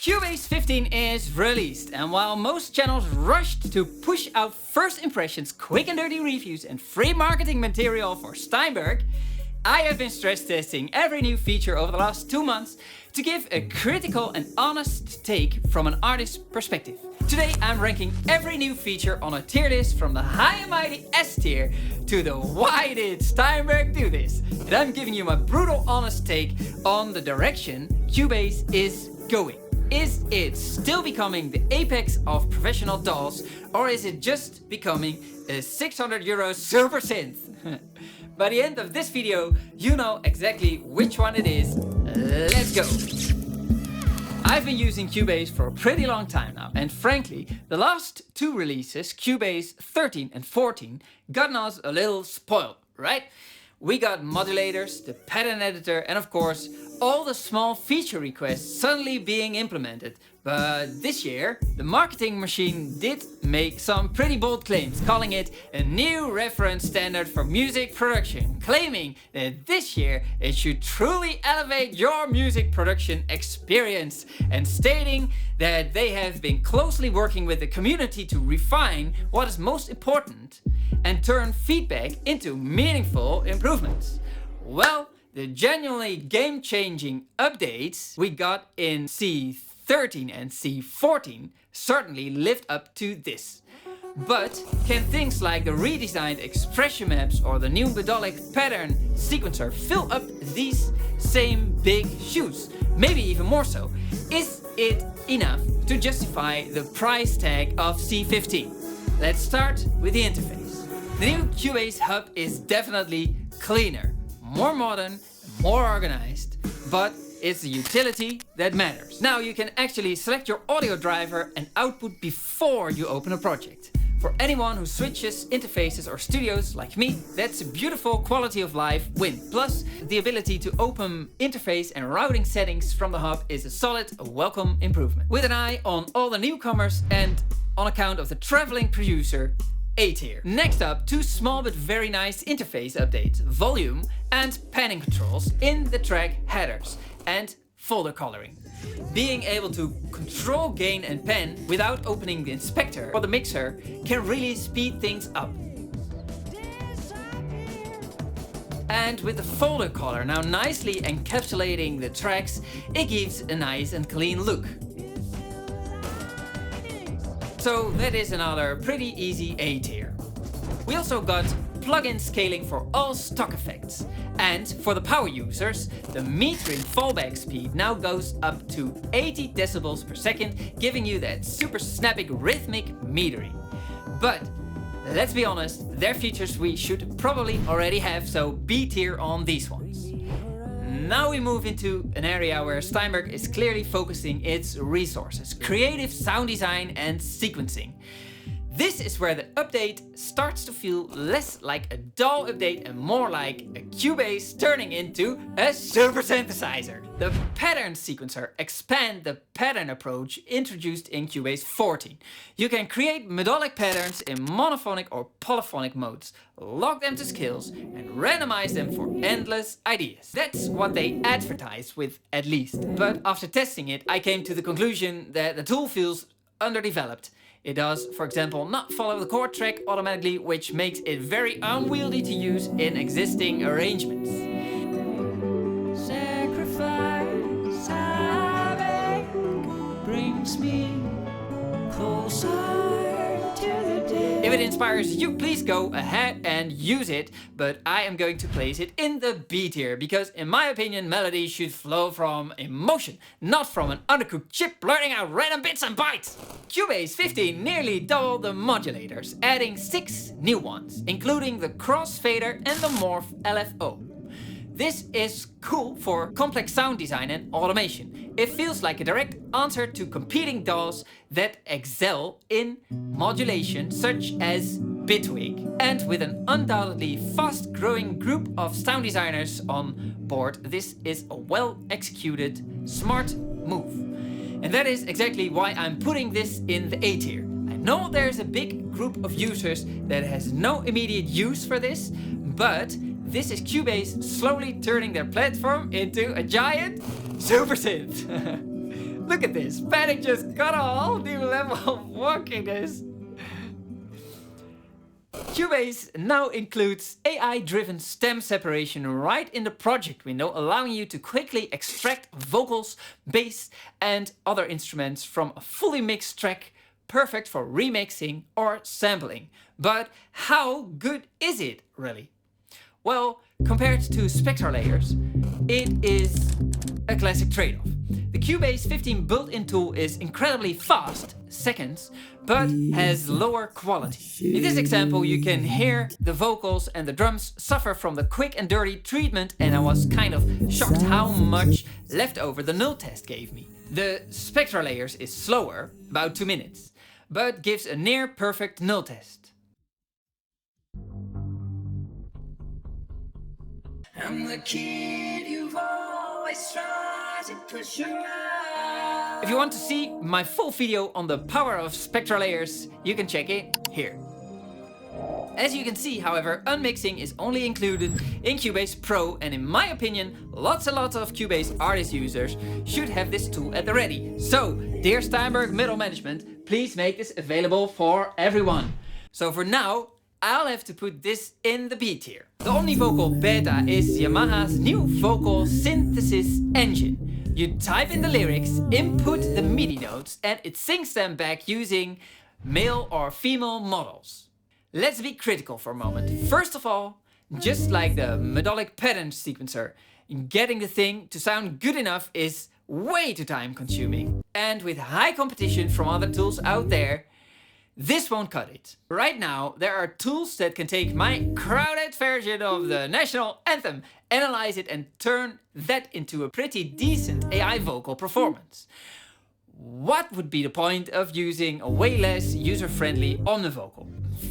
Cubase 15 is released, and while most channels rushed to push out first impressions, quick and dirty reviews and free marketing material for Steinberg, I have been stress testing every new feature over the last 2 months to give a critical and honest take from an artist's perspective. Today I'm ranking every new feature on a tier list from the high and mighty S tier to the why did Steinberg do this? And I'm giving you my brutal honest take on the direction Cubase is going. Is it still becoming the apex of professional DAWs, or is it just becoming a €600 super synth? By the end of this video, you know exactly which one it is. Let's go! I've been using Cubase for a pretty long time now, and frankly, the last 2 releases, Cubase 13 and 14, gotten us a little spoiled, right? We got modulators, the pattern editor, and of course, all the small feature requests suddenly being implemented. But this year, the marketing machine did make some pretty bold claims, calling it a new reference standard for music production, claiming that this year it should truly elevate your music production experience, and stating that they have been closely working with the community to refine what is most important and turn feedback into meaningful improvements. Well, the genuinely game-changing updates we got in C13 and C14 certainly lived up to this. But can things like the redesigned expression maps or the new melodic pattern sequencer fill up these same big shoes? Maybe even more so. Is it enough to justify the price tag of C15? Let's start with the interface. The new Cubase hub is definitely cleaner, more modern, more organized, but it's the utility that matters. Now you can actually select your audio driver and output before you open a project. For anyone who switches interfaces or studios like me, that's a beautiful quality of life win. Plus, the ability to open interface and routing settings from the hub is a solid, welcome improvement. With an eye on all the newcomers and on account of the traveling producer, A tier. Next up, 2 small but very nice interface updates, volume and panning controls in the track headers, and folder coloring. Being able to control gain and pan without opening the inspector or the mixer can really speed things up. And with the folder color now nicely encapsulating the tracks, it gives a nice and clean look. So that is another pretty easy A tier. We also got plugin scaling for all stock effects. And for the power users, the metering fallback speed now goes up to 80 decibels per second, giving you that super snappy rhythmic metering. But let's be honest, they're features we should probably already have, so B tier on these ones. Now we move into an area where Steinberg is clearly focusing its resources: creative sound design and sequencing. This is where the update starts to feel less like a DAW update and more like a Cubase turning into a super synthesizer. The pattern sequencer expands the pattern approach introduced in Cubase 14. You can create melodic patterns in monophonic or polyphonic modes, lock them to scales and randomize them for endless ideas. That's what they advertise with, at least. But after testing it, I came to the conclusion that the tool feels underdeveloped. It does, for example, not follow the chord track automatically, which makes it very unwieldy to use in existing arrangements. Sacrifice I make brings me closer to the day. If it inspires you, please go ahead and use it, but I am going to place it in the B tier, because in my opinion, melody should flow from emotion, not from an undercooked chip blurting out random bits and bytes. Cubase 15 nearly doubled the modulators, adding 6 new ones, including the crossfader and the morph LFO. This is cool for complex sound design and automation. It feels like a direct answer to competing DAWs that excel in modulation, such as Bitwig. And with an undoubtedly fast-growing group of sound designers on board, this is a well-executed, smart move. And that is exactly why I'm putting this in the A tier. I know there's a big group of users that has no immediate use for this, but this is Cubase slowly turning their platform into a giant super synth. Look at this, Panic just got a whole new level of wonkiness. Cubase now includes AI-driven stem separation right in the project window, allowing you to quickly extract vocals, bass and other instruments from a fully mixed track, perfect for remixing or sampling. But how good is it really? Well, compared to Spectralayers, it is a classic trade-off. The Cubase 15 built-in tool is incredibly fast, seconds, but has lower quality. In this example, you can hear the vocals and the drums suffer from the quick and dirty treatment, and I was kind of shocked how much leftover the null test gave me. The Spectralayers is slower, about 2 minutes, but gives a near perfect null test. I'm the kid you've always tried to push around. If you want to see my full video on the power of Spectralayers, you can check it here. As you can see, however, Unmixing is only included in Cubase Pro, and in my opinion, lots and lots of Cubase artist users should have this tool at the ready. So, dear Steinberg Middle Management, please make this available for everyone. So for now, I'll have to put this in the B tier. The Omnivocal Beta is Yamaha's new vocal synthesis engine. You type in the lyrics, input the MIDI notes, and it syncs them back using male or female models. Let's be critical for a moment. First of all, just like the melodic pattern sequencer, getting the thing to sound good enough is way too time consuming. And with high competition from other tools out there, this won't cut it. Right now, there are tools that can take my crowded version of the national anthem, analyze it and turn that into a pretty decent AI vocal performance. What would be the point of using a way less user-friendly Omnivocal?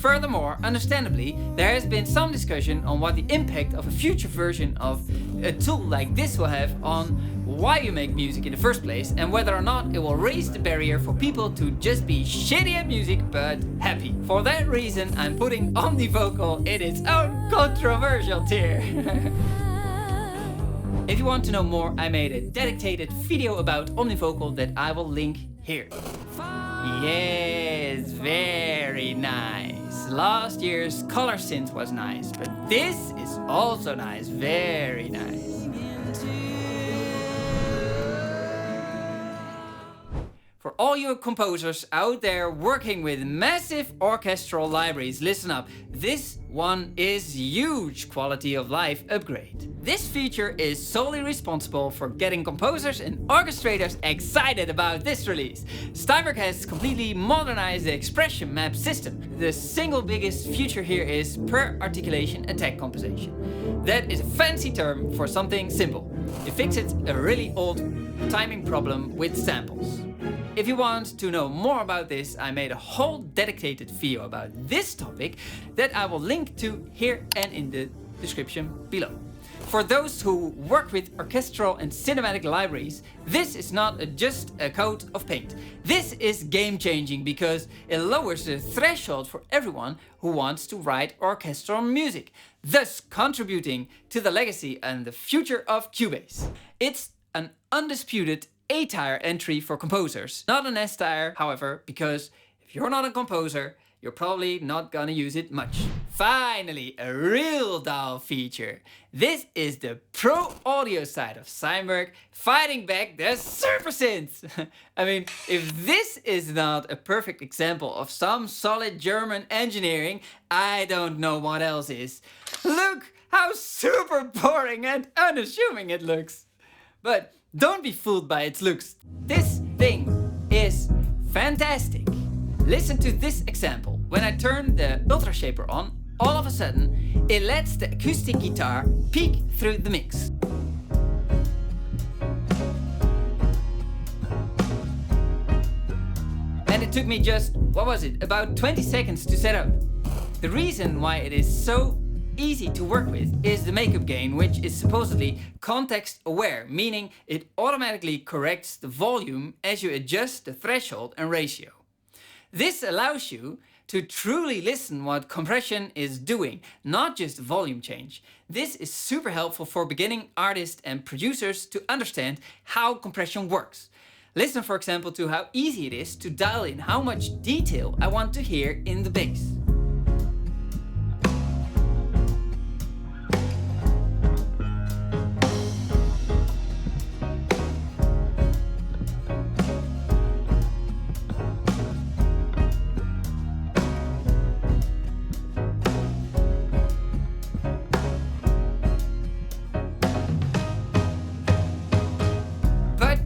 Furthermore, understandably, there has been some discussion on what the impact of a future version of a tool like this will have on why you make music in the first place, and whether or not it will raise the barrier for people to just be shitty at music but happy. For that reason, I'm putting Omnivocal in its own controversial tier. If you want to know more, I made a dedicated video about Omnivocal that I will link here. Yes, very nice. Last year's color synth was nice, but this is also nice, very nice. For all you composers out there working with massive orchestral libraries, listen up. This one is huge quality of life upgrade. This feature is solely responsible for getting composers and orchestrators excited about this release. Steinberg has completely modernized the expression map system. The single biggest feature here is per articulation attack composition. That is a fancy term for something simple. It fixes a really old timing problem with samples. If you want to know more about this, I made a whole dedicated video about this topic that I will link to here and in the description below. For those who work with orchestral and cinematic libraries, this is not just a coat of paint. This is game-changing because it lowers the threshold for everyone who wants to write orchestral music, thus contributing to the legacy and the future of Cubase. It's an undisputed A-tier entry for composers, not an S-tier, however, because if you're not a composer, you're probably not gonna use it much. Finally, a real DAW feature. This is the pro audio side of Steinberg fighting back the super synths. I mean, if this is not a perfect example of some solid German engineering, I don't know what else is. Look how super boring and unassuming it looks. But don't be fooled by its looks. This thing is fantastic. Listen to this example. When I turn the Ultrashaper on, all of a sudden, it lets the acoustic guitar peek through the mix. And it took me just, what was it, about 20 seconds to set up. The reason why it is so easy to work with is the makeup gain, which is supposedly context aware, meaning it automatically corrects the volume as you adjust the threshold and ratio. This allows you to truly listen what compression is doing, not just volume change. This is super helpful for beginning artists and producers to understand how compression works. Listen, for example, to how easy it is to dial in how much detail I want to hear in the bass.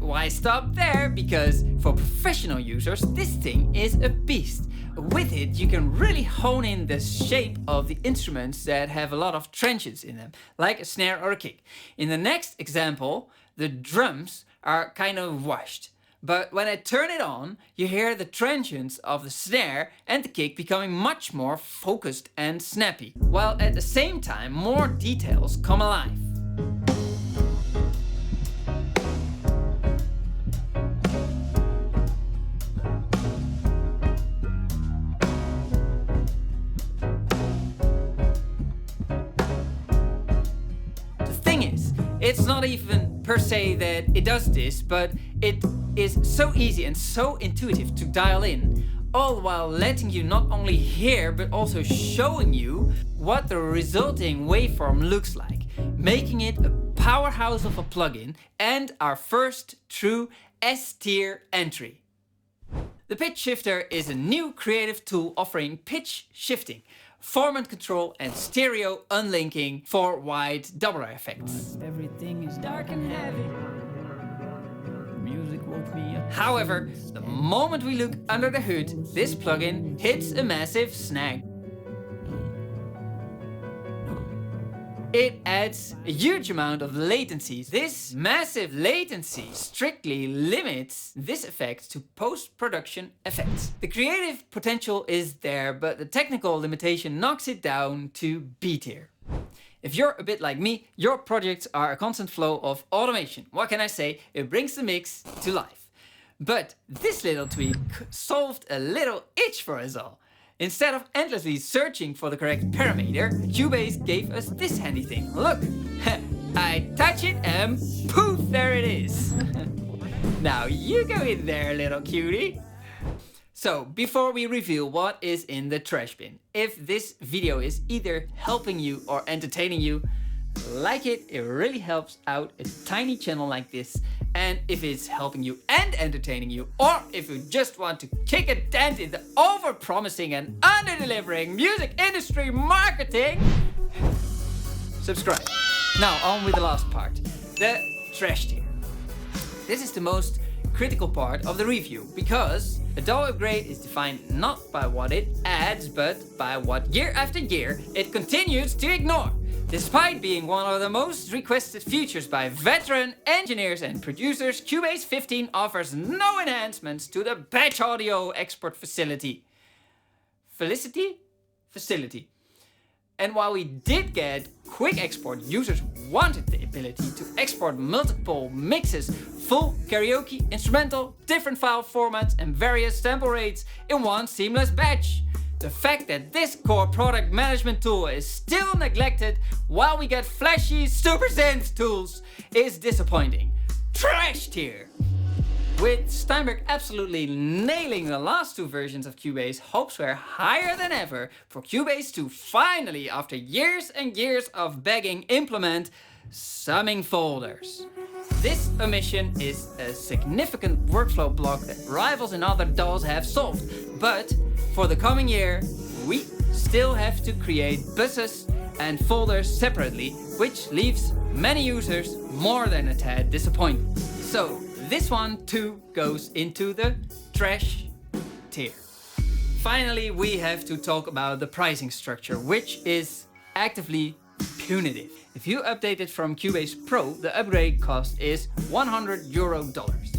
Why stop there? Because for professional users, this thing is a beast. With it, you can really hone in the shape of the instruments that have a lot of transients in them, like a snare or a kick. In the next example, the drums are kind of washed. But when I turn it on, you hear the transients of the snare and the kick becoming much more focused and snappy, while at the same time more details come alive. It's not even per se that it does this, but it is so easy and so intuitive to dial in, all while letting you not only hear but also showing you what the resulting waveform looks like, making it a powerhouse of a plugin and our first true S-tier entry. The pitch shifter is a new creative tool offering pitch shifting, formant control and stereo unlinking for wide doubler effects. Everything is dark and heavy. Music woke me up. However, the moment we look under the hood, this plugin hits a massive snag. It adds a huge amount of latency. This massive latency strictly limits this effect to post-production effects. The creative potential is there, but the technical limitation knocks it down to B tier. If you're a bit like me, your projects are a constant flow of automation. What can I say? It brings the mix to life. But this little tweak solved a little itch for us all. Instead of endlessly searching for the correct parameter, Cubase gave us this handy thing. Look, I touch it and poof, there it is. Now you go in there, little cutie. So, before we reveal what is in the trash bin, if this video is either helping you or entertaining you, like it, it really helps out a tiny channel like this. And if it's helping you and entertaining you, or if you just want to kick a dent in the over-promising and under-delivering music industry marketing, subscribe. Now on with the last part, the trash tier. This is the most critical part of the review, because a DAW upgrade is defined not by what it adds, but by what year after year it continues to ignore. Despite being one of the most requested features by veteran engineers and producers, Cubase 15 offers no enhancements to the batch audio export facility. Facility. And while we did get quick export, users wanted the ability to export multiple mixes, full, karaoke, instrumental, different file formats and various sample rates in one seamless batch. The fact that this core product management tool is still neglected while we get flashy super synth tools is disappointing. Trash tier! With Steinberg absolutely nailing the last two versions of Cubase, hopes were higher than ever for Cubase to finally, after years and years of begging, implement summing folders. This omission is a significant workflow block that rivals and other DAWs have solved, but for the coming year, we still have to create buses and folders separately, which leaves many users more than a tad disappointed. So this one too goes into the trash tier. Finally, we have to talk about the pricing structure, which is actively punitive. If you update it from Cubase Pro, the upgrade cost is €100.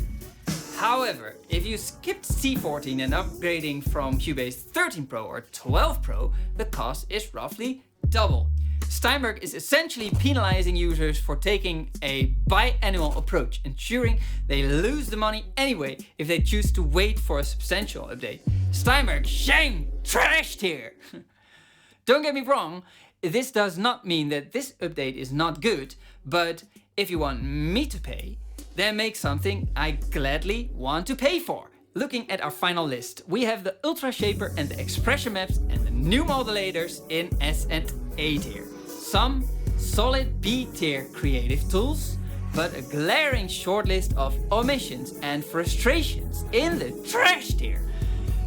However, if you skipped C14 and upgrading from Cubase 13 Pro or 12 Pro, the cost is roughly double. Steinberg is essentially penalizing users for taking a biannual approach, ensuring they lose the money anyway if they choose to wait for a substantial update. Steinberg, shame! Trash tier! Don't get me wrong, this does not mean that this update is not good, but if you want me to pay, then make something I gladly want to pay for. Looking at our final list, we have the Ultrashaper and the expression maps and the new modulators in S and A tier. Some solid B tier creative tools, but a glaring shortlist of omissions and frustrations in the trash tier.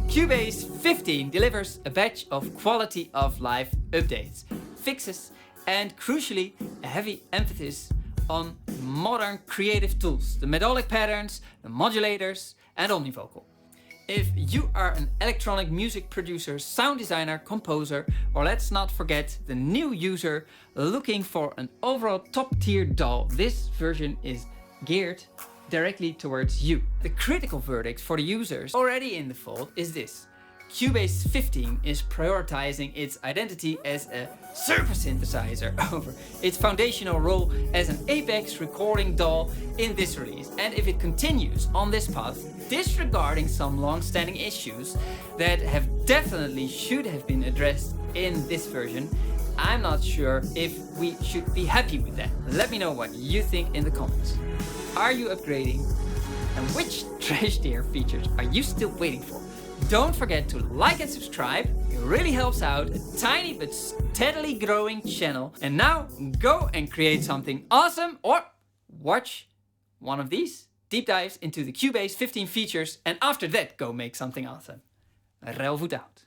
Cubase 15 delivers a batch of quality of life updates, fixes, and crucially a heavy emphasis on modern creative tools, the melodic patterns, the modulators, and Omnivocal. If you are an electronic music producer, sound designer, composer, or let's not forget the new user looking for an overall top tier DAW, this version is geared directly towards you. The critical verdict for the users already in the fold is this. Cubase 15 is prioritizing its identity as a surface synthesizer over its foundational role as an apex recording DAW in this release. And if it continues on this path, disregarding some long-standing issues that definitely should have been addressed in this version, I'm not sure if we should be happy with that. Let me know what you think in the comments. Are you upgrading? And which trash tier features are you still waiting for? Don't forget to like and subscribe, it really helps out a tiny but steadily growing channel. And now go and create something awesome or watch one of these deep dives into the Cubase 15 features and after that go make something awesome. Relvoet out.